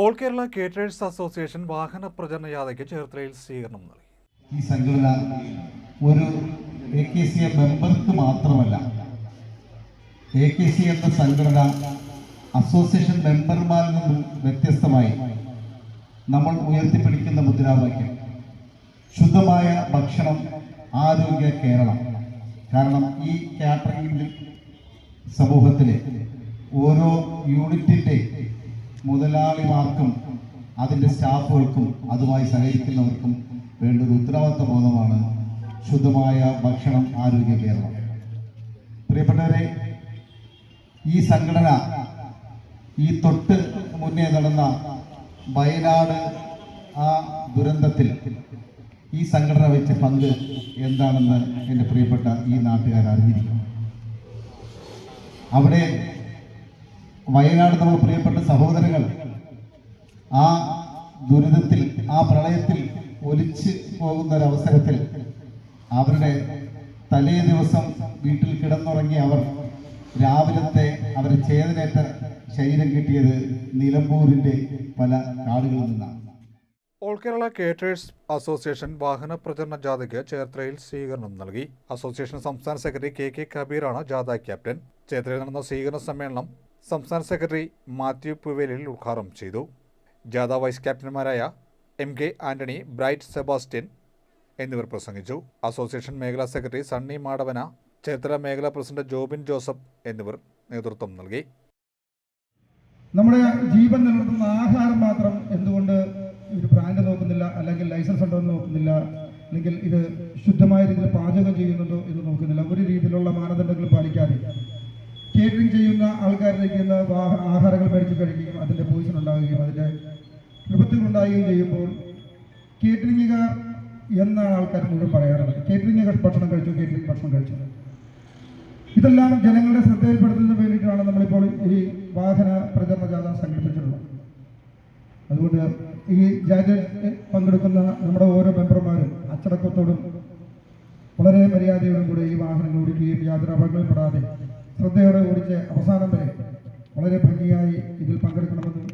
All Kerala കേറ്റേഴ്സ് association വാഹന പ്രചരണ യാത്രയ്ക്ക് ചേർത്തലയിൽ സ്വീകരണം നൽകി. ഈ സംഘടന ഒരു AKCA മെമ്പർക്ക് മാത്രമല്ല, AKCA എന്ന സംഘടന അസോസിയേഷൻ മെമ്പർമാരിൽ നിന്നും വ്യത്യസ്തമായി നമ്മൾ ഉയർത്തിപ്പിടിക്കുന്ന മുദ്രാവാക്യം ശുദ്ധമായ ഭക്ഷണം, ആരോഗ്യ കേരളം. കാരണം ഈ കാറ്ററിംഗ് സമൂഹത്തിലെ ഓരോ യൂണിറ്റിൻ്റെ മുതലാളിമാർക്കും അതിൻ്റെ സ്റ്റാഫുകൾക്കും അതുമായി സഹകരിക്കുന്നവർക്കും വേണ്ട ഒരു ഉത്തരവാദിത്വ ബോധമാണ് ശുദ്ധമായ ഭക്ഷണം, ആരോഗ്യ കേരളം. പ്രിയപ്പെട്ടവരെ, ഈ സംഘടന ഈ തൊട്ട് മുന്നേ നടന്ന വയനാട് ആ ദുരന്തത്തിൽ ഈ സംഘടന വെച്ച പങ്ക് എന്താണെന്ന് എൻ്റെ പ്രിയപ്പെട്ട ഈ നാട്ടുകാർ അറിഞ്ഞിരിക്കണം. അവിടെ വയനാട് നമ്മുടെ പ്രിയപ്പെട്ട സഹോദരങ്ങൾ ആ ദുരിതത്തിൽ, ആ പ്രളയത്തിൽ ഒലിച്ച് പോകുന്ന ഒരവസരത്തിൽ അവരുടെ തലേ ദിവസം വീട്ടിൽ കിടന്നുറങ്ങി അവർ രാവിലത്തെ അവരെ ചേതനേറ്റ ശരീരം കിട്ടിയത് നിലമ്പൂരിൻ്റെ പല കാടുകളിൽ നിന്നാണ്. ഓൾ കേരള കേറ്റേഴ്സ് അസോസിയേഷൻ വാഹന പ്രചരണ ജാഥയ്ക്ക് ചേർത്തലയിൽ സ്വീകരണം നൽകി. അസോസിയേഷൻ സംസ്ഥാന സെക്രട്ടറി KK കബീറാണ് ജാഥ ക്യാപ്റ്റൻ. ചേർത്തലയിൽ നടന്ന സ്വീകരണ സമ്മേളനം സംസ്ഥാന സെക്രട്ടറി മാത്യു പുവേലിൽ ഉദ്ഘാടനം ചെയ്തു. ജാഥ വൈസ് ക്യാപ്റ്റന്മാരായ MK ആന്റണി, ബ്രൈറ്റ് സെബാസ്റ്റ്യൻ എന്നിവർ പ്രസംഗിച്ചു. അസോസിയേഷൻ മേഖലാ സെക്രട്ടറി സണ്ണി മാടവന, ചേർത്തല മേഖലാ പ്രസിഡന്റ് ജോബിൻ ജോസഫ് എന്നിവർ നേതൃത്വം നൽകി. നമ്മുടെ ജീവൻ നിലനിർത്തുന്ന ആഹാരം മാത്രം എന്തുകൊണ്ട് ഒരു ബ്രാൻഡ് നോക്കുന്നില്ല, അല്ലെങ്കിൽ ലൈസൻസ് ഉണ്ടോ എന്ന് നോക്കുന്നില്ല, അല്ലെങ്കിൽ ഇത് ശുദ്ധമായ രീതിയിൽ പാചകം ചെയ്യുന്നുണ്ടോ എന്ന് നോക്കുന്നില്ല, ഒരു രീതിയിലുള്ള മാനദണ്ഡങ്ങൾ പാലിക്കാതെ കേറ്ററിംഗ് ചെയ്യുന്ന ആൾക്കാരിലേക്ക് ആഹാരങ്ങൾ മേടിച്ച് കഴിക്കുകയും അതിൻ്റെ പോയിസൺ ഉണ്ടാകുകയും അതിൻ്റെ വിപത്തുകൾ ഉണ്ടാകുകയും ചെയ്യുമ്പോൾ കേറ്ററിംഗുകാർ എന്നാണ് ആൾക്കാർ മുഴുവൻ പറയാറുള്ളത്. കേറ്ററിംഗ് ഭക്ഷണം കഴിച്ചു, കേറ്ററിംഗ് ഭക്ഷണം കഴിച്ചു. ഇതെല്ലാം ജനങ്ങളുടെ ശ്രദ്ധയിൽപ്പെടുത്തുന്നതിന് വേണ്ടിയിട്ടാണ് നമ്മളിപ്പോൾ ഈ വാഹന പ്രചരണ ജാഥ സംഘടിപ്പിച്ചിട്ടുള്ളത്. അതുകൊണ്ട് ഈ ജാഥയിൽ പങ്കെടുക്കുന്ന നമ്മുടെ ഓരോ മെമ്പർമാരും അച്ചടക്കത്തോടും വളരെ മര്യാദയോടും കൂടെ ഈ വാഹനങ്ങൾ ഓടിക്കുകയും യാതൊരു അപകടങ്ങളിൽപ്പെടാതെ ശ്രദ്ധയോടെ ഓടിച്ച് അവസാനം വരെ വളരെ ഭംഗിയായി ഇതിൽ പങ്കെടുക്കണമെന്ന്